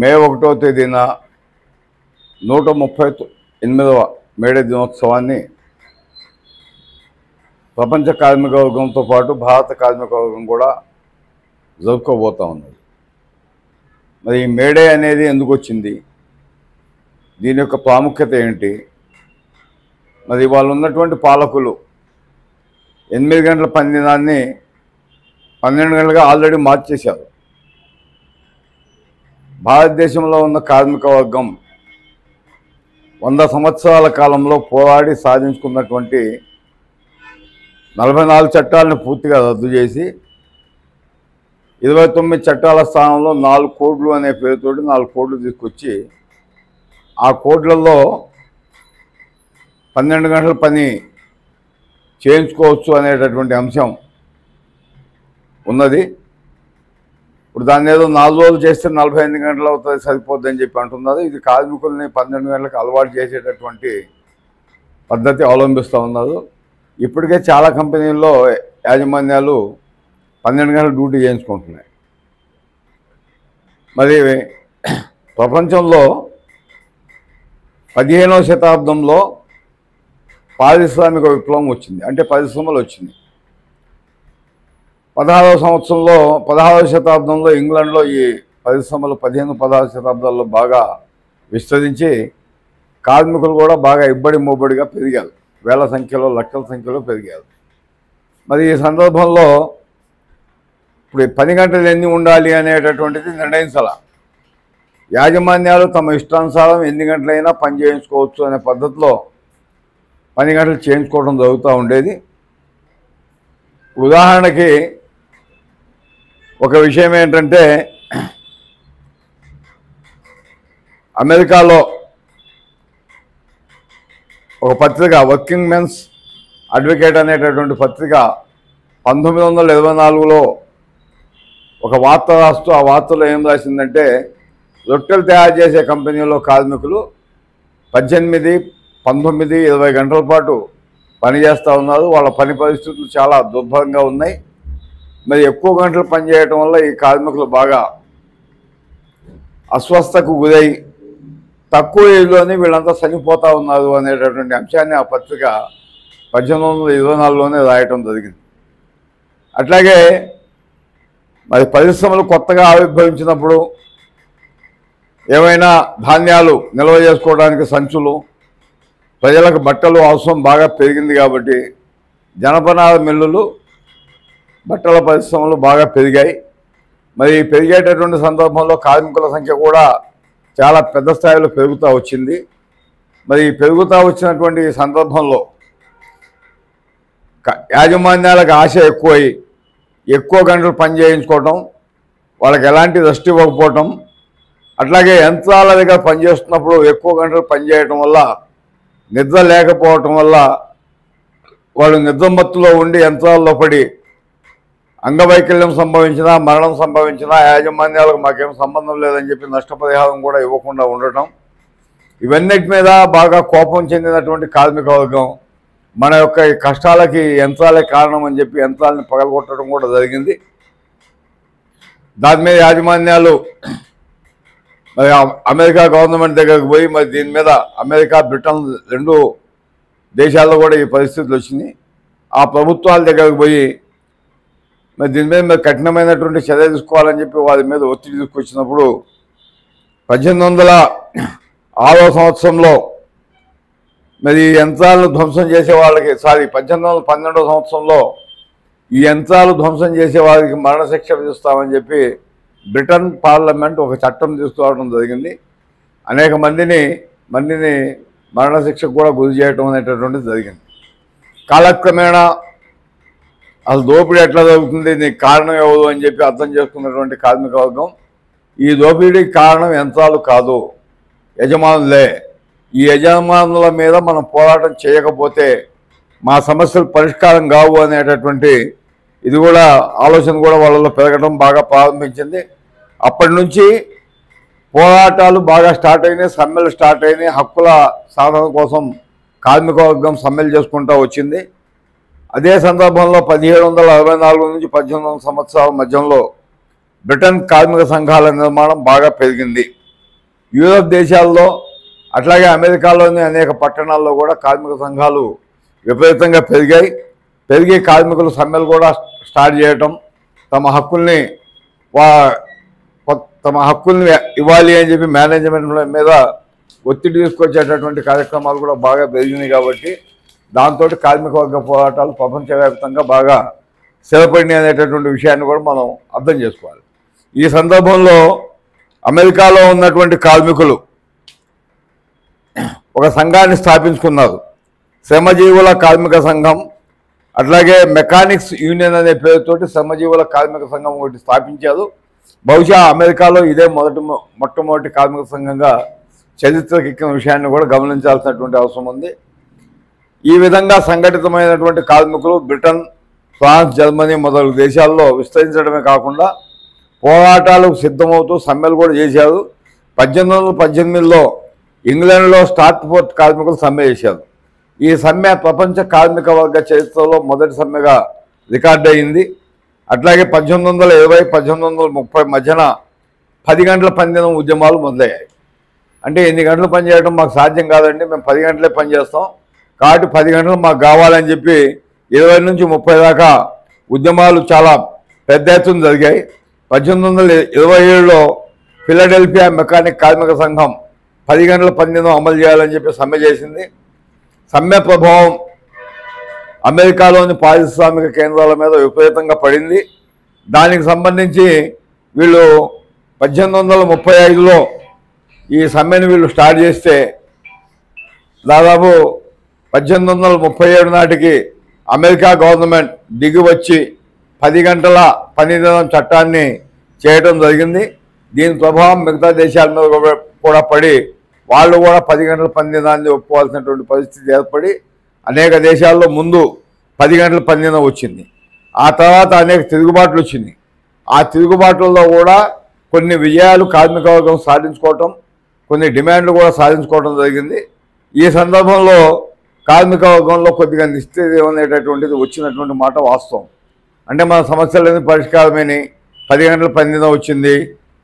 మే 1వ తేదీన 138వ మేడే దినోత్సవాన్ని ప్రపంచ కార్మిక వర్గంతో పాటు భారత కార్మిక వర్గం కూడా జరుపుకోబోతూ ఉన్నది. మరి ఈ మేడే అనేది ఎందుకు వచ్చింది, దీని యొక్క ప్రాముఖ్యత ఏంటి? మరి వాళ్ళు ఉన్నటువంటి పాలకులు 8 గంటల పని దినాన్ని 12 గంటలుగా ఆల్రెడీ మార్చేశారు. భారతదేశంలో ఉన్న కార్మిక వర్గం 100 సంవత్సరాల కాలంలో పోరాడి సాధించుకున్నటువంటి 44 చట్టాలను పూర్తిగా రద్దు చేసి 29 చట్టాల స్థానంలో 4 కోడ్లు అనే పేరుతోటి 4 కోడ్లు తీసుకొచ్చి ఆ కోడ్లలో 12 గంటల పని చేయించుకోవచ్చు అనేటటువంటి అంశం ఉన్నది. ఇప్పుడు దాన్ని ఏదో 4 రోజులు చేస్తే 48 గంటలు అవుతుంది, సరిపోద్ది అని చెప్పి అంటున్నారు. ఇది కార్మికుల్ని 12 గంటలకు అలవాటు చేసేటటువంటి పద్ధతి అవలంబిస్తూ ఉన్నారు. ఇప్పటికే చాలా కంపెనీల్లో యాజమాన్యాలు 12 గంటల డ్యూటీ చేయించుకుంటున్నాయి. మరి ప్రపంచంలో 15వ శతాబ్దంలో పారిశ్రామిక విప్లవం వచ్చింది, అంటే పరిశ్రమలు వచ్చింది. 16వ శతాబ్దంలో ఇంగ్లాండ్లో ఈ పరిశ్రమలు 15-16 శతాబ్దాల్లో బాగా విస్తరించి కార్మికులు కూడా బాగా ఇబ్బడి ముబ్బడిగా పెరిగారు, వేల సంఖ్యలో లక్షల సంఖ్యలో పెరిగారు. మరి ఈ సందర్భంలో ఇప్పుడు 10 గంటలు ఎన్ని ఉండాలి అనేటటువంటిది నిర్ణయించాల. యాజమాన్యాలు తమ ఇష్టానుసారం ఎన్ని గంటలైనా పని చేయించుకోవచ్చు అనే పద్ధతిలో 10 గంటలు చేయించుకోవడం జరుగుతూ ఉండేది. ఉదాహరణకి ఒక విషయం ఏంటంటే, అమెరికాలో ఒక పత్రిక వర్కింగ్ మెన్స్ అడ్వకేట్ అనేటటువంటి పత్రిక 1924లో ఒక వార్త రాస్తూ ఆ వార్తలో ఏం రాసిందంటే, రొట్టెలు తయారు చేసే కంపెనీలో కార్మికులు 18, 19, 20 గంటల పాటు పనిచేస్తూ ఉన్నారు. వాళ్ళ పని పరిస్థితులు చాలా దుర్భరంగా ఉన్నాయి. మరి ఎక్కువ గంటలు పనిచేయటం వల్ల ఈ కార్మికులు బాగా అస్వస్థకు గురై తక్కువ ఏజ్లోనే వీళ్ళంతా చనిపోతూ ఉన్నారు అనేటటువంటి అంశాన్ని ఆ పత్రిక 1824లోనే రాయటం జరిగింది. అట్లాగే మరి పరిశ్రమలు కొత్తగా ఆవిర్భవించినప్పుడు ఏమైనా ధాన్యాలు నిల్వ చేసుకోవడానికి సంచులు, ప్రజలకు బట్టలు అవసరం బాగా పెరిగింది కాబట్టి జనపనార మిల్లులు, బట్టల పరిశ్రమలు బాగా పెరిగాయి. మరి పెరిగేటటువంటి సందర్భంలో కార్మికుల సంఖ్య కూడా చాలా పెద్ద స్థాయిలో పెరుగుతూ వచ్చింది. మరి పెరుగుతూ వచ్చినటువంటి సందర్భంలో యాజమాన్యాలకు ఆశ ఎక్కువై ఎక్కువ గంటలు పని చేయించుకోవటం, వాళ్ళకి ఎలాంటి రెస్ట్ ఇవ్వకపోవటం, అట్లాగే యంత్రాల దగ్గర పనిచేస్తున్నప్పుడు ఎక్కువ గంటలు పనిచేయటం వల్ల నిద్ర లేకపోవటం వల్ల వాళ్ళు నిద్రమత్తులో ఉండి యంత్రాల్లో పడి అంగవైకల్యం సంభవించినా, మరణం సంభవించినా యాజమాన్యాలకు మాకేం సంబంధం లేదని చెప్పి నష్టపరిహారం కూడా ఇవ్వకుండా ఉండటం, ఇవన్నిటి మీద బాగా కోపం చెందినటువంటి కార్మిక వర్గం మన యొక్క కష్టాలకి యంత్రాలే కారణం అని చెప్పి యంత్రాలను పగలగొట్టడం కూడా జరిగింది. దాని మీద యాజమాన్యాలు మరి అమెరికా గవర్నమెంట్ దగ్గరకు పోయి మరి దీని మీద అమెరికా, బ్రిటన్ 2 దేశాల్లో కూడా ఈ పరిస్థితులు వచ్చినాయి. ఆ ప్రభుత్వాల దగ్గరకు పోయి మరి దీని మీద మీరు కఠినమైనటువంటి చర్య తీసుకోవాలని చెప్పి వారి మీద ఒత్తిడి తీసుకొచ్చినప్పుడు 1806వ సంవత్సరంలో మరి ఈ యంత్రాలను ధ్వంసం చేసే వాళ్ళకి 1812వ సంవత్సరంలో ఈ యంత్రాలు ధ్వంసం చేసే వారికి మరణశిక్ష విధిస్తామని చెప్పి బ్రిటన్ పార్లమెంట్ ఒక చట్టం తీసుకురావడం జరిగింది. అనేక మందిని మరణశిక్షకు కూడా గురి చేయడం అనేటటువంటిది జరిగింది. కాలక్రమేణా అసలు దోపిడీ ఎట్లా జరుగుతుంది, దీనికి కారణం ఎవరు అని చెప్పి అర్థం చేసుకున్నటువంటి కార్మిక వర్గం ఈ దోపిడీకి కారణం యంత్రాలు కాదు, యజమానులే. ఈ యజమానుల మీద మనం పోరాటం చేయకపోతే మా సమస్యలు పరిష్కారం కావు అనేటటువంటి ఇది కూడా ఆలోచన కూడా వాళ్ళలో పెరగడం బాగా ప్రారంభించింది. అప్పటి నుంచి పోరాటాలు బాగా స్టార్ట్ అయినాయి, సమ్మెలు స్టార్ట్ అయినాయి. హక్కుల సాధన కోసం కార్మిక వర్గం సమ్మెలు చేసుకుంటూ వచ్చింది. అదే సందర్భంలో 1764 నుంచి 1800 సంవత్సరాల మధ్యంలో బ్రిటన్ కార్మిక సంఘాల నిర్మాణం బాగా పెరిగింది. యూరోప్ దేశాల్లో అట్లాగే అమెరికాలోని అనేక పట్టణాల్లో కూడా కార్మిక సంఘాలు విపరీతంగా పెరిగి కార్మికులు సమ్మెలు కూడా స్టార్ట్ చేయటం, తమ హక్కుల్ని ఇవ్వాలి అని చెప్పి మేనేజ్మెంట్ మీద ఒత్తిడి తీసుకొచ్చేటటువంటి కార్యక్రమాలు కూడా బాగా పెరిగినాయి. కాబట్టి దాంతో కార్మిక వర్గ పోరాటాలు ప్రపంచవ్యాప్తంగా బాగా స్థిరపడినాయి అనేటటువంటి విషయాన్ని కూడా మనం అర్థం చేసుకోవాలి. ఈ సందర్భంలో అమెరికాలో ఉన్నటువంటి కార్మికులు ఒక సంఘాన్ని స్థాపించుకున్నారు, శ్రమజీవుల కార్మిక సంఘం. అట్లాగే మెకానిక్స్ యూనియన్ అనే పేరుతోటి శ్రమజీవుల కార్మిక సంఘం ఒకటి స్థాపించారు. బహుశా అమెరికాలో ఇదే మొట్టమొదటి కార్మిక సంఘంగా చరిత్రకెక్కిన విషయాన్ని కూడా గమనించాల్సినటువంటి అవసరం ఉంది. ఈ విధంగా సంఘటితమైనటువంటి కార్మికులు బ్రిటన్, ఫ్రాన్స్, జర్మనీ మొదలగు దేశాల్లో విస్తరించడమే కాకుండా పోరాటాలకు సిద్ధమవుతూ సమ్మెలు కూడా చేశారు. 1818లో ఇంగ్లాండ్లో స్టార్ట్ఫోర్డ్ కార్మికులు సమ్మె చేశారు. ఈ సమ్మె ప్రపంచ కార్మిక వర్గ చరిత్రలో మొదటి సమ్మెగా రికార్డు అయింది. అట్లాగే 1820-1830 మధ్యన 10 గంటల పనిదినం ఉద్యమాలు మొదలయ్యాయి. అంటే ఎన్ని గంటలు పనిచేయడం మాకు సాధ్యం కాదండి, మేము 10 గంటలే పనిచేస్తాం కాబట్టి 10 గంటలు మాకు కావాలని చెప్పి 20 నుంచి 30 దాకా ఉద్యమాలు చాలా పెద్ద ఎత్తున జరిగాయి. 1827లో ఫిలడెల్ఫియా మెకానిక్ కార్మిక సంఘం 10 గంటల పనిదినం అమలు చేయాలని చెప్పి సమ్మె చేసింది. సమ్మె ప్రభావం అమెరికాలోని పారిశ్రామిక కేంద్రాల మీద విపరీతంగా పడింది. దానికి సంబంధించి వీళ్ళు 1835లో ఈ సమ్మెను వీళ్ళు స్టార్ట్ చేస్తే దాదాపు 1837 నాటికి అమెరికా గవర్నమెంట్ దిగివచ్చి 10 గంటల పనిదినం చట్టాన్ని చేయడం జరిగింది. దీని ప్రభావం మిగతా దేశాల మీద కూడా పడి వాళ్ళు కూడా 10 గంటల పనిదినాన్ని ఒప్పుకోవాల్సినటువంటి పరిస్థితి ఏర్పడి అనేక దేశాల్లో ముందు 10 గంటల పనిదినం వచ్చింది. ఆ తర్వాత అనేక తిరుగుబాట్లు వచ్చినాయి. ఆ తిరుగుబాట్లలో కూడా కొన్ని విజయాలు కార్మిక వర్గం సాధించుకోవటం, కొన్ని డిమాండ్లు కూడా సాధించుకోవడం జరిగింది. ఈ సందర్భంలో కార్మిక వర్గంలో కొద్దిగా నిశ్చయం అనేటటువంటిది వచ్చినటువంటి మాట వాస్తవం. అంటే మన సమస్యలన్నీ పరిష్కారమని 10 గంటల పనిదినం వచ్చింది,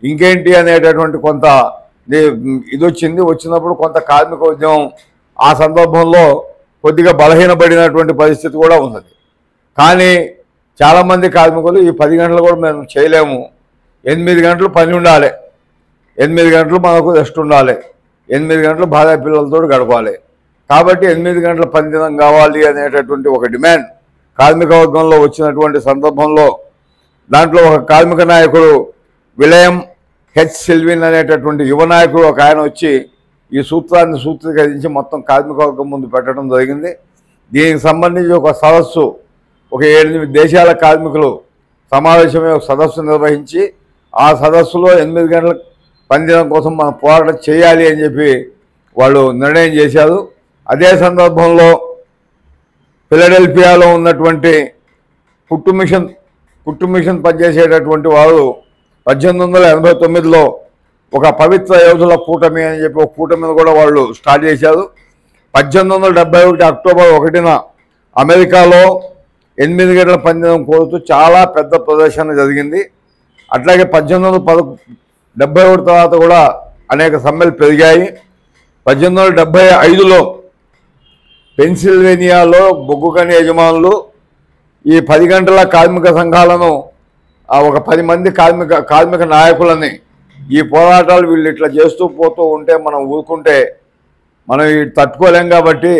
ఇంకేంటి అనేటటువంటి కొంత ఇది వచ్చినప్పుడు కొంత కార్మిక ఉద్యమం ఆ సందర్భంలో కొద్దిగా బలహీనపడినటువంటి పరిస్థితి కూడా ఉన్నది. కానీ చాలామంది కార్మికులు ఈ 10 గంటలు కూడా మేము చేయలేము, 8 గంటలు పని ఉండాలి, 8 గంటలు మనకు రెస్ట్ ఉండాలి, 8 గంటలు భార్య పిల్లలతో గడపాలి, కాబట్టి 8 గంటల పనిదినం కావాలి అనేటటువంటి ఒక డిమాండ్ కార్మిక వర్గంలో వచ్చినటువంటి సందర్భంలో దాంట్లో ఒక కార్మిక నాయకుడు విలియం హెచ్ సిల్విన్ అనేటటువంటి యువ నాయకుడు ఒక ఆయన వచ్చి ఈ సూత్రాన్ని సూత్రీకరించి మొత్తం కార్మిక వర్గం ముందు పెట్టడం జరిగింది. దీనికి సంబంధించి ఒక సదస్సు, ఒక 7-8 దేశాల కార్మికులు సమావేశమే ఒక సదస్సు నిర్వహించి ఆ సదస్సులో 8 గంటల పనిదినం కోసం మనం పోరాటం చేయాలి అని చెప్పి వాళ్ళు నిర్ణయం చేశారు. అదే సందర్భంలో ఫిలడెల్ఫియాలో ఉన్నటువంటి కుట్టు మిషన్ పనిచేసేటటువంటి వారు 1889లో ఒక పవిత్ర యోధుల కూటమి అని చెప్పి ఒక కూటమిని కూడా వాళ్ళు స్టార్ట్ చేశారు. 1871 అక్టోబర్ 1న అమెరికాలో 8 గంటల పనిదినం కోరుతూ చాలా పెద్ద ప్రదర్శన జరిగింది. అట్లాగే 1871 తర్వాత కూడా అనేక సమ్మెలు పెరిగాయి. 1875లో పెన్సిల్వేనియాలో బొగ్గు గని యజమానులు ఈ 10 గంటల కార్మిక సంఘాలను ఒక 10 మంది కార్మిక నాయకులని ఈ పోరాటాలు వీళ్ళు ఇట్లా చేస్తూ పోతూ ఉంటే మనం ఊరుకుంటే మనం తట్టుకోలేం కాబట్టి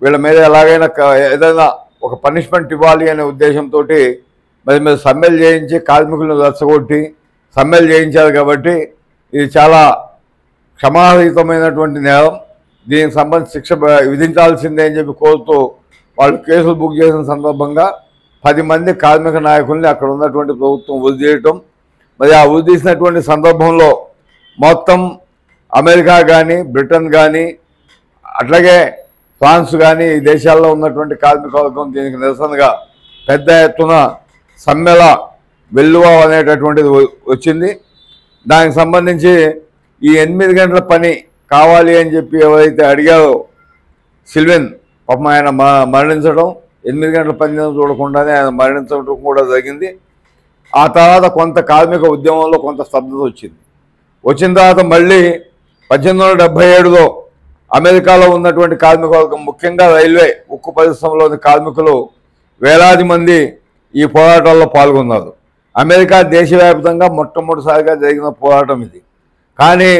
వీళ్ళ మీద ఎలాగైనా ఏదైనా ఒక పనిష్మెంట్ ఇవ్వాలి అనే ఉద్దేశంతో మరి మీద సమ్మెలు చేయించి కార్మికులను రెచ్చగొట్టి సమ్మెలు చేయించారు. కాబట్టి ఇది చాలా క్షమారహితమైనటువంటి నేరం, దీనికి సంబంధించి శిక్ష విధించాల్సిందే అని చెప్పి కోరుతూ వాళ్ళు కేసులు బుక్ చేసిన సందర్భంగా 10 మంది కార్మిక నాయకుల్ని అక్కడ ఉన్నటువంటి ప్రభుత్వం ఉరిదీయటం. మరి ఆ ఉరిదీసినటువంటి సందర్భంలో మొత్తం అమెరికా కానీ బ్రిటన్ కానీ అట్లాగే ఫ్రాన్స్ కానీ ఈ దేశాల్లో ఉన్నటువంటి కార్మిక వర్గం దీనికి నిరసనగా పెద్ద ఎత్తున సమ్మెల వెల్లువ అనేటటువంటిది వచ్చింది. దానికి సంబంధించి ఈ 8 గంటల పని కావాలి అని చెప్పి ఎవరైతే అడిగారో సిల్విన్ పాపం ఆయన మరణించడం, 8 గంటల పనిదినం చూడకుండానే ఆయన మరణించడం కూడా జరిగింది. ఆ తర్వాత కొంత కార్మిక ఉద్యమంలో కొంత స్తబ్దత వచ్చింది. వచ్చిన తర్వాత మళ్ళీ 1877లో అమెరికాలో ఉన్నటువంటి కార్మిక వర్గం, ముఖ్యంగా రైల్వే ఉక్కు పరిశ్రమలోని కార్మికులు వేలాది మంది ఈ పోరాటాల్లో పాల్గొన్నారు. అమెరికా దేశవ్యాప్తంగా మొట్టమొదటిసారిగా జరిగిన పోరాటం ఇది. కానీ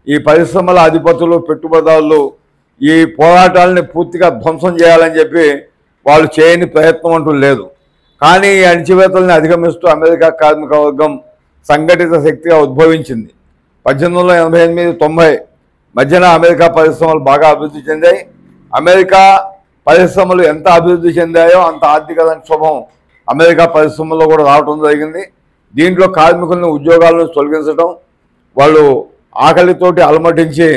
ఈ పరిశ్రమల అధిపతులు, పెట్టుబడిదారులు ఈ పోరాటాలని పూర్తిగా ధ్వంసం చేయాలని చెప్పి వాళ్ళు చేయని ప్రయత్నం అంటూ లేదు. కానీ ఈ అణచివేతల్ని అధిగమిస్తూ అమెరికా కార్మిక వర్గం సంఘటిత శక్తిగా ఉద్భవించింది. 1888-90 మధ్యన అమెరికా పరిశ్రమలు బాగా అభివృద్ధి చెందాయి. అమెరికా పరిశ్రమలు ఎంత అభివృద్ధి చెందాయో అంత ఆర్థిక సంక్షోభం అమెరికా పరిశ్రమల్లో కూడా రావడం జరిగింది. దీంట్లో కార్మికులను ఉద్యోగాలను తొలగించడం, వాళ్ళు ఆకలితోటి అలమటించి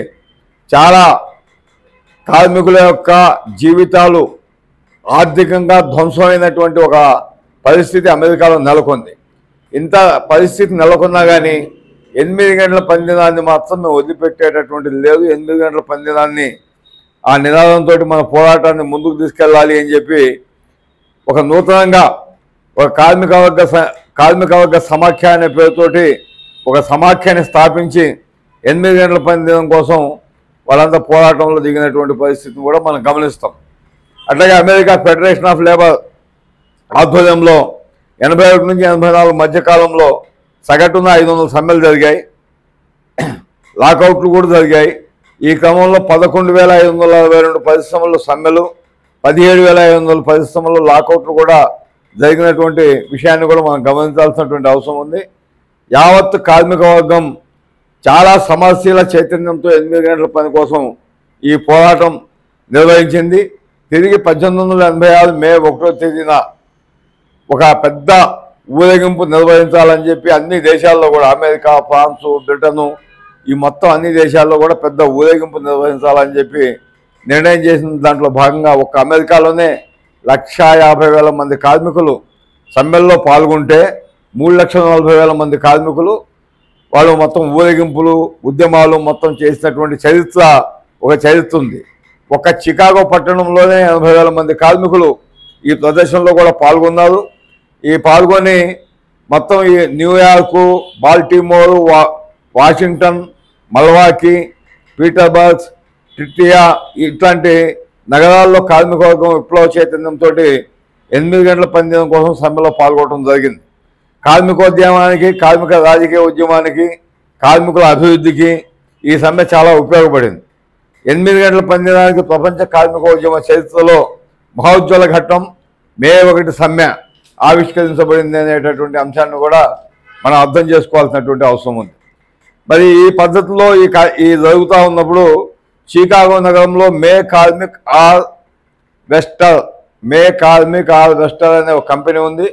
చాలా కార్మికుల యొక్క జీవితాలు ఆర్థికంగా ధ్వంసమైనటువంటి ఒక పరిస్థితి అమెరికాలో నెలకొంది. ఇంత పరిస్థితి నెలకొన్నా కానీ 8 గంటల పనిదినాన్ని మాత్రం మేము వదిలిపెట్టేటటువంటిది లేదు. 8 గంటల పనిదినాన్ని ఆ నినాదంతో మన పోరాటాన్ని ముందుకు తీసుకెళ్ళాలి అని చెప్పి ఒక నూతనంగా ఒక కార్మిక వర్గ సమాఖ్య అనే పేరుతోటి ఒక సమాఖ్యాన్ని స్థాపించి 8 గంటల పనిదినం కోసం వాళ్ళంతా పోరాటంలో దిగినటువంటి పరిస్థితిని కూడా మనం గమనిస్తాం. అట్లాగే అమెరికా ఫెడరేషన్ ఆఫ్ లేబర్ ఆధ్వర్యంలో 81 నుంచి 84 మధ్యకాలంలో సగటున 500 సమ్మెలు జరిగాయి, లాకౌట్లు కూడా జరిగాయి. ఈ క్రమంలో 11,542 పరిశ్రమల్లో సమ్మెలు, 17,500 పరిశ్రమల్లో లాకౌట్లు కూడా జరిగినటువంటి విషయాన్ని కూడా మనం గమనించాల్సినటువంటి అవసరం ఉంది. యావత్ కార్మిక వర్గం చాలా సమస్యల చైతన్యంతో 8 గంటల పని కోసం ఈ పోరాటం నిర్వహించింది. తిరిగి 1886 మే 1వ తేదీన ఒక పెద్ద ఊరేగింపు నిర్వహించాలని చెప్పి అన్ని దేశాల్లో కూడా, అమెరికా, ఫ్రాన్సు, బ్రిటను, ఈ మొత్తం అన్ని దేశాల్లో కూడా పెద్ద ఊరేగింపు నిర్వహించాలని చెప్పి నిర్ణయం చేసిన దాంట్లో భాగంగా ఒక అమెరికాలోనే 1,50,000 మంది కార్మికులు సమ్మెల్లో పాల్గొంటే 3,40,000 మంది కార్మికులు వాళ్ళు మొత్తం ఊరేగింపులు, ఉద్యమాలు మొత్తం చేసినటువంటి ఒక చరిత్ర ఉంది. ఒక చికాగో పట్టణంలోనే 80,000 మంది కార్మికులు ఈ ప్రదర్శనలో కూడా పాల్గొన్నారు. ఈ పాల్గొని మొత్తం ఈ న్యూయార్కు, బాల్టిమోరు, వాషింగ్టన్, మల్వాకీ, పీటర్బర్గ్, ట్రిటియా ఇట్లాంటి నగరాల్లో కార్మిక వర్గం విప్లవ చైతన్యంతో 8 గంటల పనిదినం కోసం సమ్మెలో పాల్గొనడం జరిగింది. కార్మికోద్యమానికి, కార్మిక రాజకీయ ఉద్యమానికి, కార్మికుల అభివృద్ధికి ఈ సమ్మె చాలా ఉపయోగపడింది. 8 గంటల పనిదినానికి ప్రపంచ కార్మిక ఉద్యమ చరిత్రలో మహోజ్వల ఘట్టం మే 1 సమ్మె ఆవిష్కరించబడింది అనేటటువంటి అంశాన్ని కూడా మనం అర్థం చేసుకోవాల్సినటువంటి అవసరం ఉంది. మరి ఈ పద్ధతిలో ఈ జరుగుతూ ఉన్నప్పుడు చికాగో నగరంలో మే కార్మిక్ ఆర్ వెస్టర్ అనే ఒక కంపెనీ ఉంది.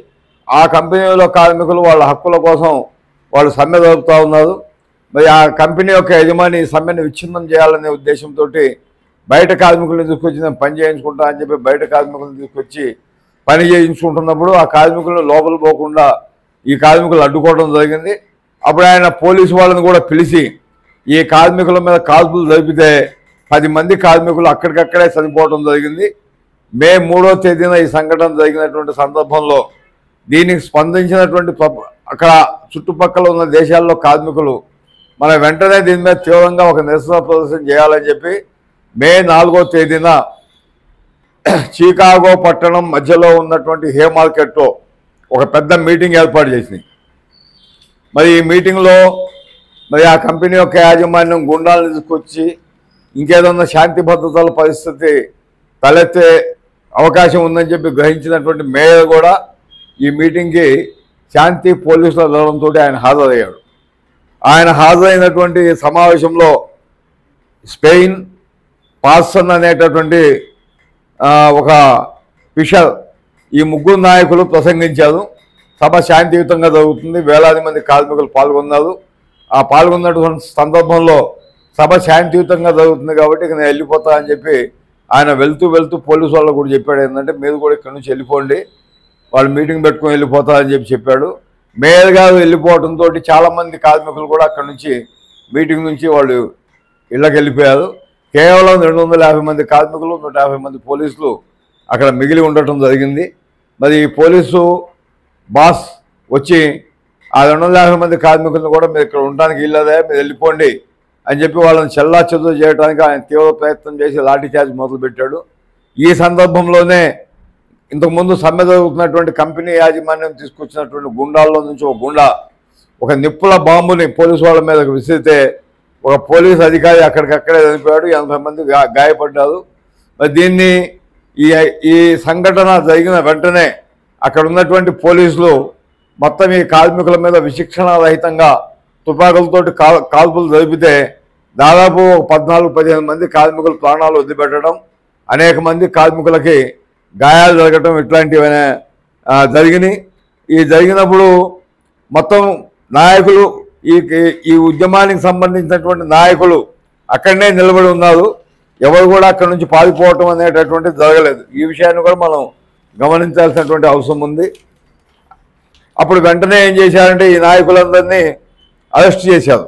ఆ కంపెనీలో కార్మికులు వాళ్ళ హక్కుల కోసం వాళ్ళు సమ్మె జరుపుతూ ఉన్నారు. మరి ఆ కంపెనీ యొక్క యజమాని ఈ సమ్మెను విచ్ఛిన్నం చేయాలనే ఉద్దేశంతో బయట కార్మికులను తీసుకొచ్చి నేను పని చేయించుకుంటా అని చెప్పి బయట కార్మికులను తీసుకొచ్చి పని చేయించుకుంటున్నప్పుడు ఆ కార్మికులను లోపల పోకుండా ఈ కార్మికులు అడ్డుకోవడం జరిగింది. అప్పుడు ఆయన పోలీసు వాళ్ళని కూడా పిలిచి ఈ కార్మికుల మీద కాల్పులు జరిపితే 10 మంది కార్మికులు అక్కడికక్కడే చనిపోవడం జరిగింది. మే 3వ తేదీన ఈ సంఘటన జరిగినటువంటి సందర్భంలో దీనికి స్పందించినటువంటి అక్కడ చుట్టుపక్కల ఉన్న దేశాల్లో కార్మికులు మన వెంటనే దీని మీద తీవ్రంగా ఒక నిరసన ప్రదర్శన చేయాలని చెప్పి మే 4వ తేదీన చికాగో పట్టణం మధ్యలో ఉన్నటువంటి హే మార్కెట్లో ఒక పెద్ద మీటింగ్ ఏర్పాటు చేసింది. మరి ఈ మీటింగ్లో మరి ఆ కంపెనీ యొక్క యాజమాన్యం గుండాలను తీసుకొచ్చి ఇంకేదన్నా శాంతి భద్రతల పరిస్థితి తలెత్తే అవకాశం ఉందని చెప్పి గ్రహించినటువంటి మేయర్ కూడా ఈ మీటింగ్కి శాంతి పోలీసుల దళంతో ఆయన హాజరయ్యాడు. ఆయన హాజరైనటువంటి సమావేశంలో స్పెయిన్, పార్సన్ అనేటటువంటి ఒక ఫిషర్, ఈ 3 నాయకులు ప్రసంగించారు. సభ శాంతియుతంగా జరుగుతుంది, వేలాది మంది కార్మికులు పాల్గొన్నారు. ఆ పాల్గొన్నటువంటి సందర్భంలో సభ శాంతియుతంగా జరుగుతుంది కాబట్టి ఇక నేను వెళ్ళిపోతా అని చెప్పి ఆయన వెళ్తూ పోలీసు వాళ్ళకు కూడా చెప్పాడు. ఏంటంటే మీరు కూడా ఇక్కడ నుంచి వెళ్ళిపోండి, వాళ్ళు మీటింగ్ పెట్టుకొని వెళ్ళిపోతారని చెప్పాడు. మేయర్ గారు వెళ్ళిపోవడంతో చాలామంది కార్మికులు కూడా అక్కడి నుంచి మీటింగ్ నుంచి వాళ్ళు ఇళ్ళకి వెళ్ళిపోయారు. కేవలం 250 మంది కార్మికులు, 150 మంది పోలీసులు అక్కడ మిగిలి ఉండటం జరిగింది. మరి పోలీసు బాస్ వచ్చి ఆ 250 మంది కార్మికులను కూడా మీరు ఇక్కడ ఉండడానికి ఇల్లదే, మీరు వెళ్ళిపోండి అని చెప్పి వాళ్ళని చెల్లా చెదురు చేయడానికి ఆయన తీవ్ర ప్రయత్నం చేసి లాఠీచార్జ్ మొదలుపెట్టాడు. ఈ సందర్భంలోనే ఇంతకుముందు సమ్మె జరుగుతున్నటువంటి కంపెనీ యాజమాన్యం తీసుకొచ్చినటువంటి గుండాల్లో నుంచి ఒక గుండా ఒక నిప్పుల బాంబుని పోలీసు వాళ్ళ మీద విసిరితే ఒక పోలీసు అధికారి అక్కడికక్కడే చనిపోయాడు, 80 మంది గాయపడ్డారు. మరి దీన్ని ఈ సంఘటన జరిగిన వెంటనే అక్కడ ఉన్నటువంటి పోలీసులు మొత్తం ఈ కార్మికుల మీద విశిక్షణ రహితంగా తుపాకులతోటి కాల్పులు జరిపితే దాదాపు 14-15 మంది కార్మికులు ప్రాణాలు వదిలిపెట్టడం, అనేక మంది కార్మికులకి గాయాలు జరగడం ఇట్లాంటివైనా జరిగినాయి. ఈ జరిగినప్పుడు మొత్తం నాయకులు ఈ ఉద్యమానికి సంబంధించినటువంటి నాయకులు అక్కడనే నిలబడి ఉన్నారు. ఎవరు కూడా అక్కడి నుంచి పారిపోవటం అనేటటువంటిది జరగలేదు. ఈ విషయాన్ని కూడా మనం గమనించాల్సినటువంటి అవసరం ఉంది. అప్పుడు వెంటనే ఏం చేశారంటే ఈ నాయకులందరినీ అరెస్ట్ చేశారు.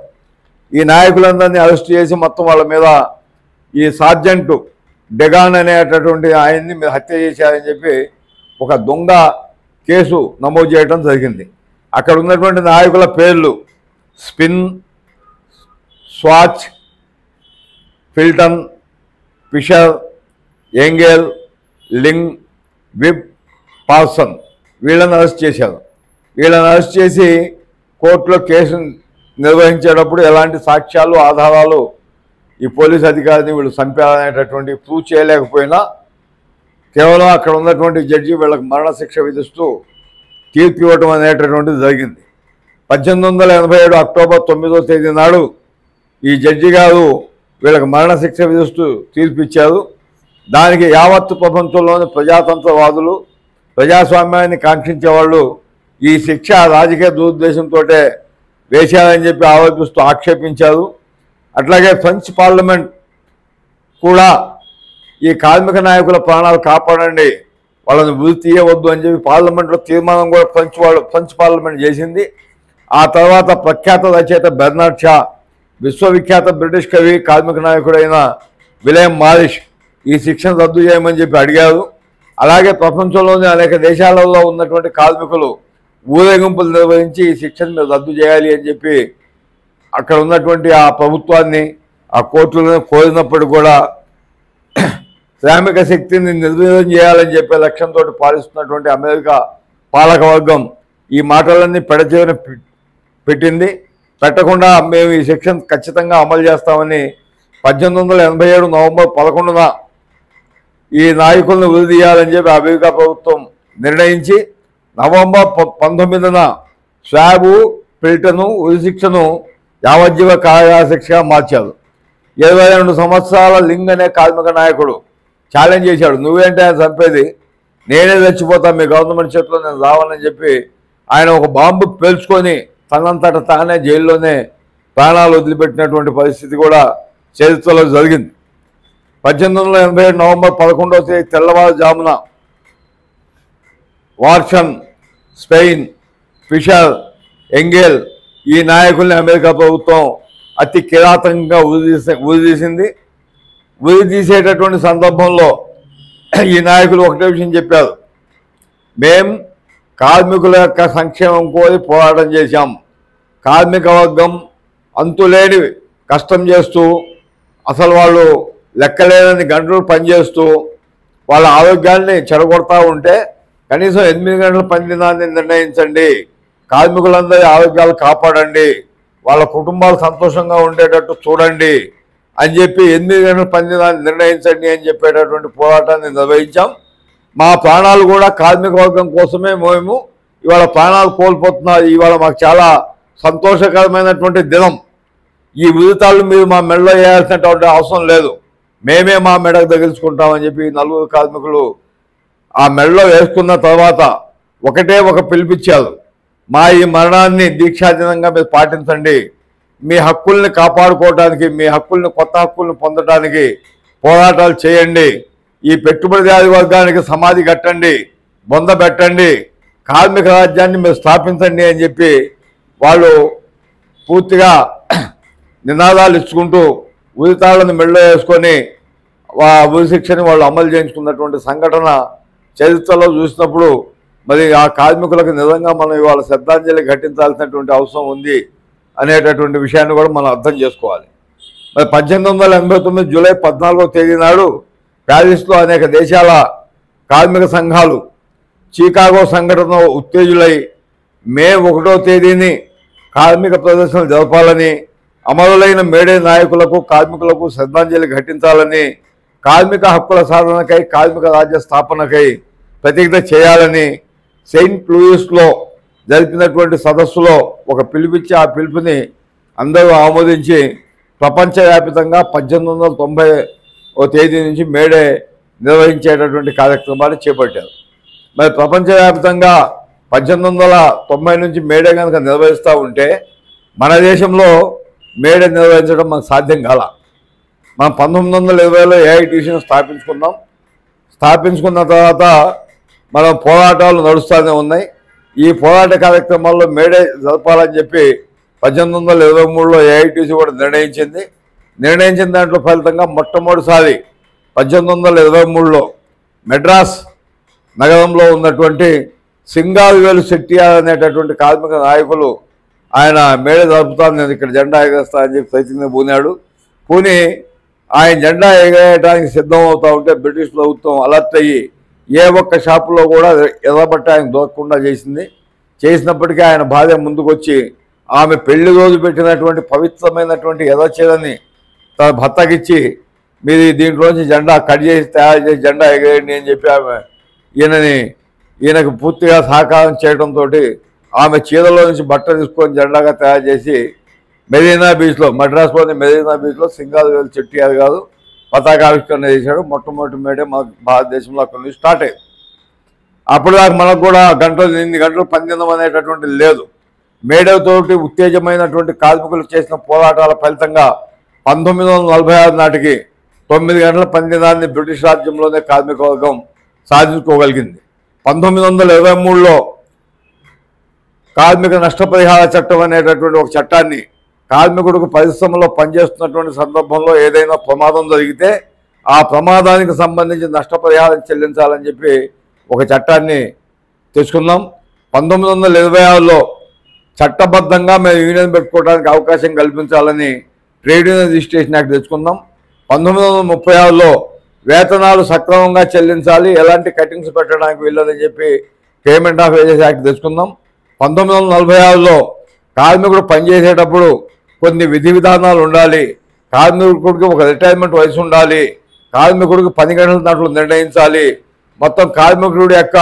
ఈ నాయకులందరినీ అరెస్ట్ చేసి మొత్తం వాళ్ళ మీద ఈ సార్జెంటు డెగాన్ అనేటటువంటి ఆయన్ని మీద హత్య చేశారని చెప్పి ఒక దొంగ కేసు నమోదు చేయడం జరిగింది. అక్కడ ఉన్నటువంటి నాయకుల పేర్లు Spin, Swatch, Filton, Fisher, Engel, Ling, Wib, Parson వీళ్ళని అరెస్ట్ చేశారు. వీళ్ళని అరెస్ట్ చేసి కోర్టులో కేసు నిర్వహించేటప్పుడు ఎలాంటి సాక్ష్యాలు ఆధారాలు ఈ పోలీస్ అధికారిని వీళ్ళు చంపారనేటటువంటి ప్రూవ్ చేయలేకపోయినా కేవలం అక్కడ ఉన్నటువంటి జడ్జి వీళ్ళకి మరణశిక్ష విధిస్తూ తీర్పు ఇవ్వడం అనేటటువంటిది జరిగింది. 1887 అక్టోబర్ 9వ తేదీ నాడు ఈ జడ్జి గారు వీళ్ళకి మరణశిక్ష విధిస్తూ తీర్పు ఇచ్చారు. దానికి యావత్తు ప్రపంచంలోని ప్రజాతంత్రవాదులు, ప్రజాస్వామ్యాన్ని కాంక్షించే వాళ్ళు ఈ శిక్ష రాజకీయ దురుద్దేశంతో వేశారని చెప్పి ఆరోపిస్తూ ఆక్షేపించారు. అట్లాగే ఫ్రెంచ్ పార్లమెంట్ కూడా ఈ కార్మిక నాయకుల ప్రాణాలు కాపాడండి, వాళ్ళని ఉరి తీయవద్దు అని చెప్పి పార్లమెంట్లో తీర్మానం కూడా ఫ్రెంచ్ పార్లమెంట్ చేసింది. ఆ తర్వాత ప్రఖ్యాత రచయిత బెర్నార్డ్ షా, విశ్వవిఖ్యాత బ్రిటిష్ కవి, కార్మిక నాయకుడైన విలియం మారిష్ ఈ శిక్షను రద్దు చేయమని చెప్పి అడిగారు. అలాగే ప్రపంచంలోని అనేక దేశాలలో ఉన్నటువంటి కార్మికులు ఊరేగింపులు నిర్వహించి ఈ శిక్షను రద్దు చేయాలి అని చెప్పి అక్కడ ఉన్నటువంటి ఆ ప్రభుత్వాన్ని, ఆ కోర్టులను కోరినప్పుడు కూడా శ్రామిక శక్తిని నిర్వీర్యం చేయాలని చెప్పే లక్ష్యంతో పాలిస్తున్నటువంటి అమెరికా పాలకవర్గం ఈ మాటలన్నీ పెడచెవిన పెట్టింది. పెట్టకుండా మేము ఈ శిక్షను ఖచ్చితంగా అమలు చేస్తామని 1887 నవంబర్ 11న ఈ నాయకులను ఉరి తీయాలని చెప్పి అమెరికా ప్రభుత్వం నిర్ణయించి నవంబర్ 19న స్వాబు, ఫిల్టను ఉరి శిక్షను యావజ్జీవ కారాగార శిక్షగా మార్చారు. 22 సంవత్సరాల లింగ్ అనే కార్మిక నాయకుడు ఛాలెంజ్ చేశాడు, నువ్వేంటే ఆయన చంపేది, నేనే చచ్చిపోతాను, మీ గవర్నమెంట్ చేతిలో నేను రావాలని చెప్పి ఆయన ఒక బాంబు పేల్చుకొని తనంతట తానే జైల్లోనే ప్రాణాలు వదిలిపెట్టినటువంటి పరిస్థితి కూడా చరిత్రలో జరిగింది. 1887 నవంబర్ 11వ తేదీ తెల్లవారుజామున వార్షన్, స్పెయిన్, ఫిషర్, ఎంగెల్ ఈ నాయకుల్ని అమెరికా ప్రభుత్వం అతి కిరాతకంగా ఉరిదీసింది. ఉరి తీసేటటువంటి సందర్భంలో ఈ నాయకులు ఒకటే విషయం చెప్పారు, మేం కార్మికుల యొక్క సంక్షేమం కోరి పోరాటం చేశాం. కార్మిక వర్గం అంతులేని కష్టం చేస్తూ అసలు వాళ్ళు లెక్కలేనని గంటలు పనిచేస్తూ వాళ్ళ ఆరోగ్యాన్ని చెడగొడతా ఉంటే కనీసం 8 గంటల పని దినాన్ని నిర్ణయించండి, కార్మికులందరి ఆరోగ్యాలు కాపాడండి, వాళ్ళ కుటుంబాలు సంతోషంగా ఉండేటట్టు చూడండి అని చెప్పి 8 గంటల పని దినాన్ని నిర్ణయించండి అని చెప్పేటటువంటి పోరాటాన్ని నిర్వహించాం. మా ప్రాణాలు కూడా కార్మిక వర్గం కోసమే మేము ఇవాళ ప్రాణాలు కోల్పోతున్నారు. ఇవాళ మాకు చాలా సంతోషకరమైనటువంటి దినం. ఈ ఉరితాళ్ళు మీరు మా మెడలో వేయాల్సినటువంటి అవసరం లేదు, మేమే మా మెడకు తగిలించుకుంటామని చెప్పి 4 కార్మికులు ఆ మెడలో వేసుకున్న తర్వాత ఒకటే ఒక పిలిపించారు, మా ఈ మరణాన్ని దీక్షాదినంగా మీరు పాటించండి, మీ హక్కుల్ని కాపాడుకోవడానికి, మీ హక్కుల్ని, కొత్త హక్కుల్ని పొందడానికి పోరాటాలు చేయండి, ఈ పెట్టుబడిదారి వర్గానికి సమాధి కట్టండి, బొంద పెట్టండి, కార్మిక రాజ్యాన్ని మీరు స్థాపించండి అని చెప్పి వాళ్ళు పూర్తిగా నినాదాలు ఇచ్చుకుంటూ ఉరితాళ్లను మెడలో వేసుకొని ఉరి శిక్షని వాళ్ళు అమలు చేయించుకున్నటువంటి సంఘటన చరిత్రలో చూసినప్పుడు మరి ఆ కార్మికులకు నిజంగా మనం ఇవాళ శ్రద్ధాంజలి ఘటించాల్సినటువంటి అవసరం ఉంది అనేటటువంటి విషయాన్ని కూడా మనం అర్థం చేసుకోవాలి. మరి 1889 జూలై 14వ తేదీ నాడు ప్యారిస్లో అనేక దేశాల కార్మిక సంఘాలు చికాగో సంఘటన ఉత్తేజులై మే 1వ తేదీని కార్మిక ప్రదర్శనలు జరపాలని, అమరులైన మేడే నాయకులకు కార్మికులకు శ్రద్ధాంజలి ఘటించాలని, కార్మిక హక్కుల సాధనకై కార్మిక రాజ్య స్థాపనకై ప్రతిజ్ఞ చేయాలని సెయింట్ లూయిస్లో జరిపినటువంటి సదస్సులో ఒక పిలుపిచ్చి ఆ పిలుపుని అందరూ ఆమోదించి ప్రపంచవ్యాప్తంగా 1890వ తేదీ నుంచి మేడే నిర్వహించేటటువంటి కార్యక్రమాన్ని చేపట్టారు. మరి ప్రపంచవ్యాప్తంగా 1890 నుంచి మేడే కనుక నిర్వహిస్తూ ఉంటే మన దేశంలో మేడే నిర్వహించడం మనకు సాధ్యం కాల. మనం 1920లో ఏఐటీసీని స్థాపించుకున్నాం. స్థాపించుకున్న తర్వాత మనం పోరాటాలు నడుస్తూనే ఉన్నాయి. ఈ పోరాట కార్యక్రమాల్లో మేడే జరపాలని చెప్పి 1823లో ఏఐటీసీ కూడా నిర్ణయించిన దాంట్లో ఫలితంగా మొట్టమొదటిసారి 1823లో మెడ్రాస్ నగరంలో ఉన్నటువంటి సింగారవేలు చెట్టియార్ అనేటటువంటి కార్మిక నాయకులు ఆయన మేడే జరుపుతాను, నేను ఇక్కడ జెండా ఎగరేస్తా అని చెప్పి ప్రతిజ్ఞ పూని ఆయన జెండా ఎగరేయడానికి సిద్ధం అవుతూ ఉంటే బ్రిటిష్ ప్రభుత్వం అలర్ట్ అయ్యి ఏ ఒక్క షాపులో కూడా ఎర్రబట్ట ఆయన దొరకకుండా చేసినప్పటికీ ఆయన భార్య ముందుకొచ్చి ఆమె పెళ్లి రోజు పెట్టినటువంటి పవిత్రమైనటువంటి ఎర్రచీరని తన భర్తకిచ్చి మీరు దీంట్లోంచి జెండా కట్ చేసి తయారు చేసి జెండా ఎగరేయండి అని చెప్పి ఆమె ఈయనకు పూర్తిగా సహకారం చేయడంతో ఆమె చీరలో నుంచి బట్ట తీసుకొని జెండాగా తయారు చేసి మెరీనా బీచ్లో, మద్రాసులోని మెరీనా బీచ్లో సింగారవేలు చెట్టియార్ గారు పతాకావిష్కరణ చేశాడు. మొట్టమొదటి మేడే మన భారతదేశంలో అక్కడి నుంచి స్టార్ట్ అయ్యింది. అప్పుడు దాకా మనకు కూడా ఇన్ని గంటలు పనిదినం అనేటటువంటిది లేదు. మేడతోటి ఉత్తేజమైనటువంటి కార్మికులు చేసిన పోరాటాల ఫలితంగా 1946 నాటికి 9 గంటల పనిదినాన్ని బ్రిటిష్ రాజ్యంలోనే కార్మిక వర్గం సాధించుకోగలిగింది. 1923లో కార్మిక నష్టపరిహార చట్టం అనేటటువంటి ఒక చట్టాన్ని కార్మికుడికి పరిశ్రమలో పనిచేస్తున్నటువంటి సందర్భంలో ఏదైనా ప్రమాదం జరిగితే ఆ ప్రమాదానికి సంబంధించి నష్టపరిహారం చెల్లించాలని చెప్పి ఒక చట్టాన్ని తెచ్చుకున్నాం. 1926లో చట్టబద్ధంగా మేము యూనియన్ పెట్టుకోవడానికి అవకాశం కల్పించాలని ట్రేడ్ యూనియన్ రిజిస్ట్రేషన్ యాక్ట్ తెచ్చుకున్నాం. 1936లో వేతనాలు సక్రమంగా చెల్లించాలి, ఎలాంటి కటింగ్స్ పెట్టడానికి వీల్లేదని చెప్పి పేమెంట్ ఆఫ్ వేజెస్ యాక్ట్ తెచ్చుకున్నాం. 1946లో కార్మికుడు పనిచేసేటప్పుడు కొన్ని విధి విధానాలు ఉండాలి, కార్మికుడికి ఒక రిటైర్మెంట్ వయసు ఉండాలి, కార్మికుడికి 10 గంటల దాంట్లో నిర్ణయించాలి, మొత్తం కార్మికుడి యొక్క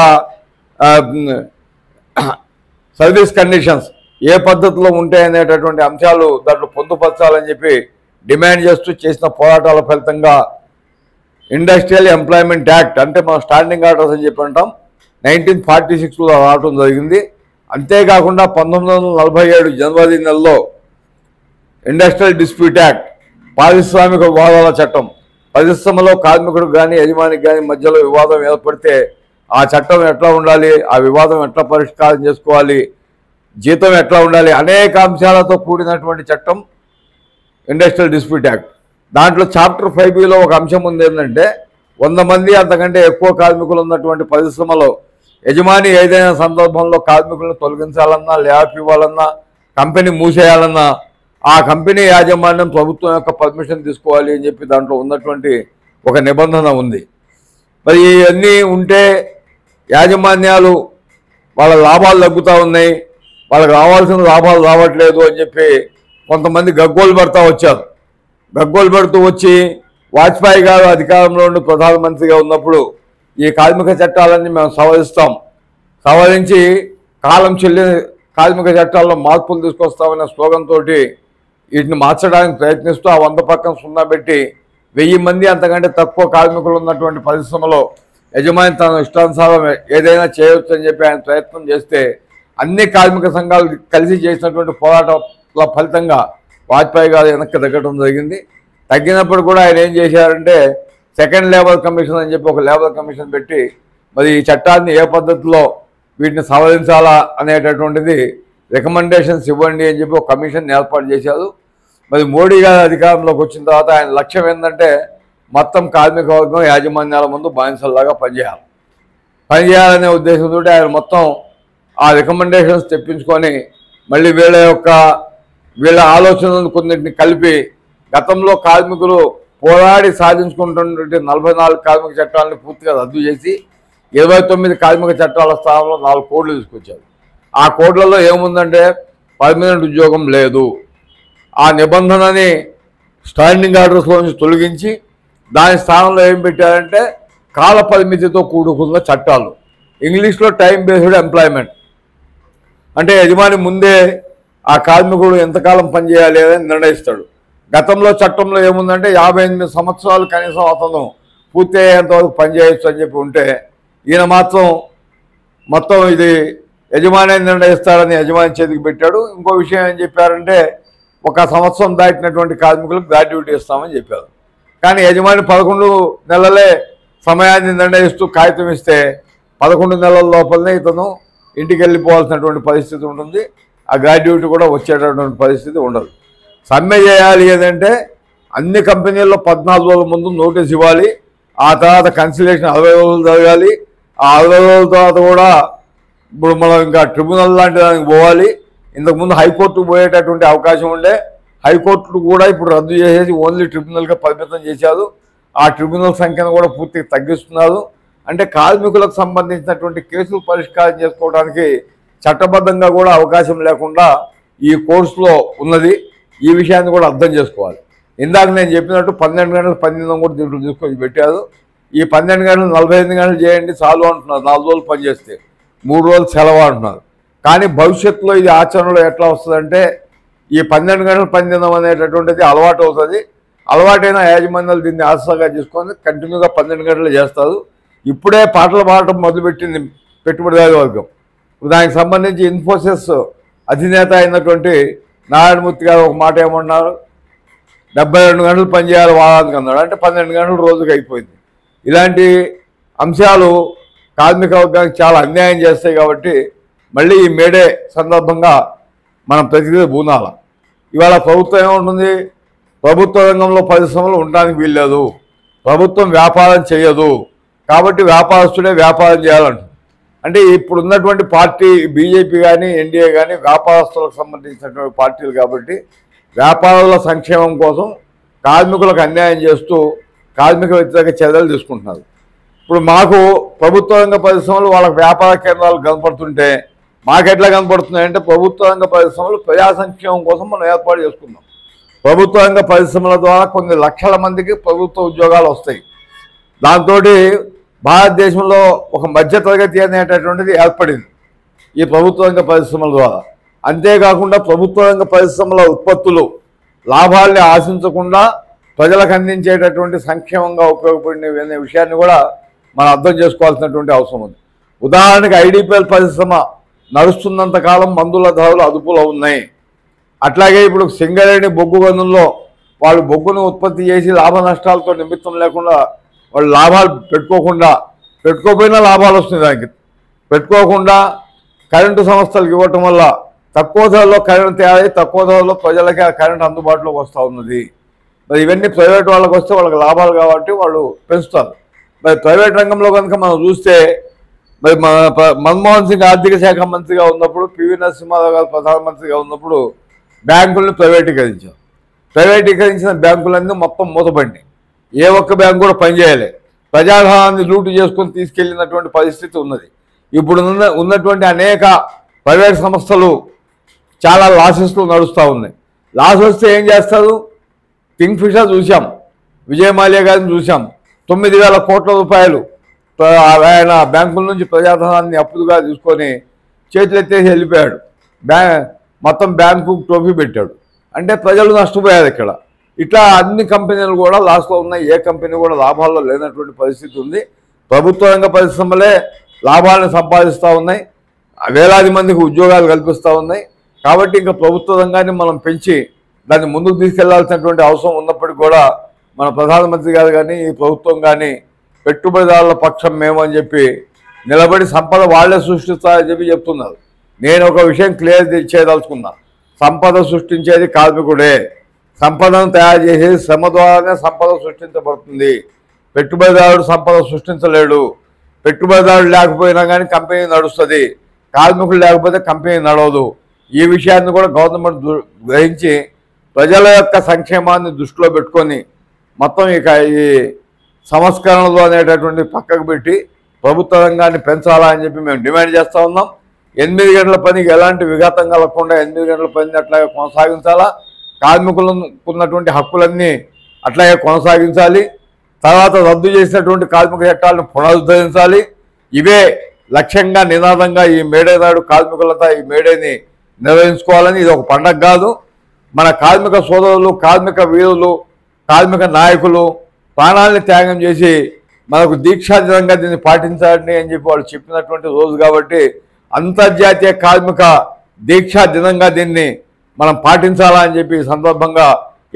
సర్వీస్ కండిషన్స్ ఏ పద్ధతిలో ఉంటాయి అనేటటువంటి అంశాలు దాంట్లో పొందుపరచాలని చెప్పి డిమాండ్ చేస్తూ చేసిన పోరాటాల ఫలితంగా ఇండస్ట్రియల్ ఎంప్లాయ్మెంట్ యాక్ట్, అంటే మనం స్టాండింగ్ ఆర్డర్స్ అని చెప్పి అంటాం, 1946లో రావడం జరిగింది. అంతేకాకుండా 1947 జనవరి నెలలో ఇండస్ట్రియల్ డిస్ప్యూట్ యాక్ట్, పారిశ్రామిక వివాదాల చట్టం, పరిశ్రమలో కార్మికుడికి కానీ యజమానికి కానీ మధ్యలో వివాదం ఏర్పడితే ఆ చట్టం ఎట్లా ఉండాలి, ఆ వివాదం ఎట్లా పరిష్కారం చేసుకోవాలి, జీతం ఎట్లా ఉండాలి, అనేక అంశాలతో కూడినటువంటి చట్టం ఇండస్ట్రియల్ డిస్ప్యూట్ యాక్ట్. దాంట్లో చాప్టర్ 5Bలో ఒక అంశం ఉంది ఏంటంటే 100 మంది అంతకంటే ఎక్కువ కార్మికులు ఉన్నటువంటి పరిశ్రమలో యజమాని ఏదైనా సందర్భంలో కార్మికులను తొలగించాలన్నా, లేఆఫ్ ఇవ్వాలన్నా, కంపెనీ మూసేయాలన్నా ఆ కంపెనీ యాజమాన్యం ప్రభుత్వం యొక్క పర్మిషన్ తీసుకోవాలి అని చెప్పి దాంట్లో ఉన్నటువంటి ఒక నిబంధన ఉంది. మరి ఇవన్నీ ఉంటే యాజమాన్యాలు వాళ్ళ లాభాలు తగ్గుతూ ఉన్నాయి, వాళ్ళకి రావాల్సిన లాభాలు రావట్లేదు అని చెప్పి కొంతమంది గగ్గోలు పెడుతూ వచ్చి వాజ్పేయి గారు అధికారంలో ఉండి ప్రధానమంత్రిగా ఉన్నప్పుడు ఈ కార్మిక చట్టాలన్నీ మేము సవరించి కాలం చెల్లి కార్మిక చట్టాల్లో మార్పులు తీసుకొస్తామనే స్లోగన్ తోటి వీటిని మార్చడానికి ప్రయత్నిస్తూ ఆ 100 పక్కన సున్నా పెట్టి 1000 మంది అంతకంటే తక్కువ కార్మికులు ఉన్నటువంటి పరిశ్రమలో యజమాని తన ఇష్టానుసారం ఏదైనా చేయవచ్చు అని చెప్పి ఆయన ప్రయత్నం చేస్తే అన్ని కార్మిక సంఘాలు కలిసి చేసినటువంటి పోరాటాల ఫలితంగా వాజ్పేయి గారు వెనక్కి తగ్గడం జరిగింది. తగ్గినప్పుడు కూడా ఆయన ఏం చేశారంటే సెకండ్ లేబర్ కమిషన్ అని చెప్పి ఒక లేబర్ కమిషన్ పెట్టి మరి ఈ చట్టాన్ని ఏ పద్ధతిలో వీటిని సవరించాలా అనేటటువంటిది రికమెండేషన్స్ ఇవ్వండి అని చెప్పి ఒక కమిషన్ ఏర్పాటు చేశారు. మరి మోడీ గారు అధికారంలోకి వచ్చిన తర్వాత ఆయన లక్ష్యం ఏంటంటే మొత్తం కార్మిక వర్గం యాజమాన్యాల ముందు బానిసల్లాగా పనిచేయాలి. పనిచేయాలనే ఉద్దేశంతో ఆయన మొత్తం ఆ రికమెండేషన్స్ తెప్పించుకొని మళ్ళీ వీళ్ళ ఆలోచనలను కొన్నింటిని కలిపి గతంలో కార్మికులు పోరాడి సాధించుకుంటున్నటువంటి 44 కార్మిక చట్టాలను పూర్తిగా రద్దు చేసి 29 కార్మిక చట్టాల స్థానంలో 4 కోడ్లు తీసుకొచ్చారు. ఆ కోడ్లలో ఏముందంటే పర్మనెంట్ ఉద్యోగం లేదు. ఆ నిబంధనని స్టాండింగ్ ఆర్డర్స్లో నుంచి తొలగించి దాని స్థానంలో ఏం పెట్టారంటే కాల పరిమితితో కూడుకున్న చట్టాలు, ఇంగ్లీష్లో టైం బేస్డ్ ఎంప్లాయ్మెంట్. అంటే యజమాని ముందే ఆ కార్మికుడు ఎంతకాలం పనిచేయాలి అని నిర్ణయిస్తాడు. గతంలో చట్టంలో ఏముందంటే 58 సంవత్సరాలు కనీసం అతను పూర్తి అయ్యేంతవరకు పనిచేయచ్చు అని చెప్పి ఉంటే, ఈయన మొత్తం ఇది యజమాని నిర్ణయిస్తాడని యజమాని చేతికి పెట్టాడు. ఇంకో విషయం ఏం చెప్పారంటే 1 సంవత్సరం దాటినటువంటి కార్మికులకు గ్రాడ్యుయేట్ ఇస్తామని చెప్పారు. కానీ యజమాని 11 నెలలే సమయాన్ని నిర్ణయిస్తూ కాగితం ఇస్తే 11 నెలల లోపలనే ఇతను ఇంటికి వెళ్ళిపోవాల్సినటువంటి పరిస్థితి ఉంటుంది. ఆ గ్రాడ్యుయేట్ కూడా వచ్చేటటువంటి పరిస్థితి ఉండదు. సమ్మె చేయాలి ఏదంటే అన్ని కంపెనీల్లో 14 రోజుల ముందు నోటీస్ ఇవ్వాలి. ఆ తర్వాత కన్సిలేషన్ 60 రోజులు జరగాలి. ఆ 60 రోజుల తర్వాత కూడా ఇప్పుడు మనం ఇంకా ట్రిబ్యునల్ లాంటి దానికి పోవాలి. ఇంతకుముందు హైకోర్టుకు పోయేటటువంటి అవకాశం ఉండే, హైకోర్టు కూడా ఇప్పుడు రద్దు చేసేసి ఓన్లీ ట్రిబ్యునల్గా పరిమితం చేశారు. ఆ ట్రిబ్యునల్ సంఖ్యను కూడా పూర్తిగా తగ్గిస్తున్నారు. అంటే కార్మికులకు సంబంధించినటువంటి కేసులు పరిష్కారం చేసుకోవడానికి చట్టబద్ధంగా కూడా అవకాశం లేకుండా ఈ కోర్సులో ఉన్నది. ఈ విషయాన్ని కూడా అర్థం చేసుకోవాలి. ఇందాక నేను చెప్పినట్టు 12 గంటలు పనిదినం కూడా దీంట్లో తీసుకొని పెట్టారు. ఈ 12 గంటలు 45 గంటలు చేయండి చాలు అంటున్నారు. 4 రోజులు పనిచేస్తే 3 రోజులు సెలవు అంటున్నారు. కానీ భవిష్యత్తులో ఇది ఆచరణలో ఎట్లా వస్తుందంటే ఈ 12 గంటలు పనిదినం అనేటటువంటిది అలవాటు అవుతుంది. అలవాటైన యాజమాన్యాలు దీన్ని ఆశగా తీసుకొని కంటిన్యూగా 12 గంటలు చేస్తారు. ఇప్పుడే పాటలు పాడటం మొదలుపెట్టింది పెట్టుబడిదారు వర్గం. దానికి సంబంధించి ఇన్ఫోసిస్ అధినేత అయినటువంటి నారాయణమూర్తి గారు ఒక మాట ఏమన్నారు, 72 గంటలు పనిచేయాలి వారానికి అన్నాడు. అంటే 12 గంటలు రోజుకి అయిపోయింది. ఇలాంటి అంశాలు కార్మిక వర్గానికి చాలా అన్యాయం చేస్తాయి. కాబట్టి మళ్ళీ ఈ మేడే సందర్భంగా మనం ప్రతిదీ బూనాల. ఇవాళ ప్రభుత్వం ఏముంటుంది, ప్రభుత్వ రంగంలో పరిశ్రమలు ఉండడానికి వీల్లేదు, ప్రభుత్వం వ్యాపారం చేయదు, కాబట్టి వ్యాపారస్తుడే వ్యాపారం చేయాలంటుంది. అంటే ఇప్పుడు ఉన్నటువంటి పార్టీ బీజేపీ కానీ ఎన్డీఏ కానీ వ్యాపారస్తులకు సంబంధించినటువంటి పార్టీలు కాబట్టి వ్యాపారుల సంక్షేమం కోసం కార్మికులకు అన్యాయం చేస్తూ కార్మిక వ్యతిరేక చర్యలు తీసుకుంటున్నారు. ఇప్పుడు మాకు ప్రభుత్వ రంగ పరిశ్రమలు వాళ్ళకి వ్యాపార కేంద్రాలు కనపడుతుంటే మాకెట్లా కనపడుతున్నాయంటే ప్రభుత్వ రంగ పరిశ్రమలు ప్రజా సంక్షేమం కోసం మనం ఏర్పాటు చేసుకున్నాం. ప్రభుత్వ రంగ పరిశ్రమల ద్వారా కొన్ని లక్షల మందికి ప్రభుత్వ ఉద్యోగాలు వస్తాయి. దాంతో భారతదేశంలో ఒక మధ్యతరగతి అనేటటువంటిది ఏర్పడింది ఈ ప్రభుత్వ రంగ పరిశ్రమల ద్వారా. అంతేకాకుండా ప్రభుత్వ రంగ పరిశ్రమల ఉత్పత్తులు లాభాల్ని ఆశించకుండా ప్రజలకు అందించేటటువంటి సంక్షేమంగా ఉపయోగపడినవి అనే విషయాన్ని కూడా మనం అర్థం చేసుకోవాల్సినటువంటి అవసరం ఉంది. ఉదాహరణకి ఐడిపిఎల్ పరిశ్రమ నడుస్తున్నంత కాలం మందుల ధరలు అదుపులో ఉన్నాయి. అట్లాగే ఇప్పుడు సింగరేణి బొగ్గు గనుల్లో వాళ్ళు బొగ్గును ఉత్పత్తి చేసి లాభ నష్టాలతో నిమిత్తం లేకుండా వాళ్ళు లాభాలు పెట్టుకోకపోయినా లాభాలు వస్తున్నాయి. దానికి పెట్టుకోకుండా కరెంటు సంస్థలకు ఇవ్వటం వల్ల తక్కువ ధరలో కరెంటు తయారై తక్కువ ధరలో ప్రజలకి ఆ కరెంటు అందుబాటులోకి వస్తూ ఉన్నది. మరి ఇవన్నీ ప్రైవేట్ వాళ్ళకి వస్తే వాళ్ళకి లాభాలు కాబట్టి వాళ్ళు పెంచుతారు. మరి ప్రైవేట్ రంగంలో కనుక మనం చూస్తే మరి మన్మోహన్ సింగ్ ఆర్థిక శాఖ మంత్రిగా ఉన్నప్పుడు, పివి నరసింహారావు గారు ప్రధానమంత్రిగా ఉన్నప్పుడు బ్యాంకులను ప్రైవేటీకరించారు. ప్రైవేటీకరించిన బ్యాంకులన్నీ మొత్తం మూతపడి ఏ ఒక్క బ్యాంకు కూడా పనిచేయలే. ప్రజాధనాన్ని లూటు చేసుకొని తీసుకెళ్లినటువంటి పరిస్థితి ఉన్నది. ఇప్పుడు ఉన్నటువంటి అనేక ప్రైవేట్ సంస్థలు చాలా లాసెస్లో నడుస్తూ ఉన్నాయి. లాస్ వస్తే ఏం చేస్తారు? కింగ్ ఫిషర్ చూసాం, విజయ్ మాల్యా గారిని చూసాం. 9,000 కోట్ల రూపాయలు ఆయన బ్యాంకుల నుంచి ప్రజాధనాన్ని అప్పుగా తీసుకొని చేతులెత్తేసి వెళ్ళిపోయాడు. మొత్తం బ్యాంకు ట్రోఫీ పెట్టాడు. అంటే ప్రజలు నష్టపోయారు ఇక్కడ. ఇట్లా అన్ని కంపెనీలు కూడా లాస్లో ఉన్నాయి. ఏ కంపెనీ కూడా లాభాల్లో లేనటువంటి పరిస్థితి ఉంది. ప్రభుత్వ రంగ పరిశ్రమలే లాభాలను సంపాదిస్తూ ఉన్నాయి, వేలాది మందికి ఉద్యోగాలు కల్పిస్తూ ఉన్నాయి. కాబట్టి ఇంకా ప్రభుత్వ రంగాన్ని మనం పెంచి దాన్ని ముందుకు తీసుకెళ్లాల్సినటువంటి అవసరం ఉన్నప్పటికీ కూడా మన ప్రధానమంత్రి గారు కానీ ఈ ప్రభుత్వం కానీ పెట్టుబడిదారుల పక్షం మేమని చెప్పి నిలబడి సంపద వాళ్లే సృష్టిస్తారని చెప్పి చెప్తున్నారు. నేను ఒక విషయం క్లియర్ చేయదలుచుకున్నా, సంపద సృష్టించేది కార్మికుడే. సంపదను తయారు చేసేది శ్రమ ద్వారానే సంపద సృష్టించబడుతుంది. పెట్టుబడిదారుడు సంపద సృష్టించలేడు. పెట్టుబడిదారులు లేకపోయినా కానీ కంపెనీ నడుస్తుంది, కార్మికులు లేకపోతే కంపెనీ నడవదు. ఈ విషయాన్ని కూడా గవర్నమెంట్ గ్రహించి ప్రజల యొక్క సంక్షేమాన్ని దృష్టిలో పెట్టుకొని మొత్తం ఇక ఈ సంస్కరణలు అనేటటువంటి పక్కకు పెట్టి ప్రభుత్వ రంగాన్ని పెంచాలా అని చెప్పి మేము డిమాండ్ చేస్తూ ఉన్నాం. 8 గంటల పనికి ఎలాంటి విఘాతం కలగకుండా 8 గంటల పని అట్లాగే కొనసాగించాలా, కార్మికులకు ఉన్నటువంటి హక్కులన్నీ అట్లాగే కొనసాగించాలి. తర్వాత రద్దు చేసినటువంటి కార్మిక చట్టాలను పునరుద్ధరించాలి. ఇవే లక్ష్యంగా నినాదంగా ఈ మేడే నాడు కార్మికులతో ఈ మేడేని నిర్వహించుకోవాలని. ఇది ఒక పండగ కాదు. మన కార్మిక సోదరులు, కార్మిక వీరులు, కార్మిక నాయకులు ప్రాణాలని త్యాగం చేసి మనకు దీక్షాదినంగా దీన్ని పాటించాలని అని చెప్పి వాళ్ళు చెప్పినటువంటి రోజు కాబట్టి అంతర్జాతీయ కార్మిక దీక్షా దినంగా దీన్ని మనం పాటించాలా అని చెప్పి ఈ సందర్భంగా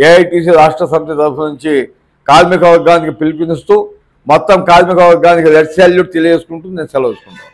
ఏఐటీసీ రాష్ట్ర సమితి తరఫు నుంచి కార్మిక వర్గానికి పిలుపునిస్తూ మొత్తం కార్మిక వర్గానికి రెడ్ సాల్యూట్ తెలియజేసుకుంటూ నేను సెలవు తీసుకుంటాను.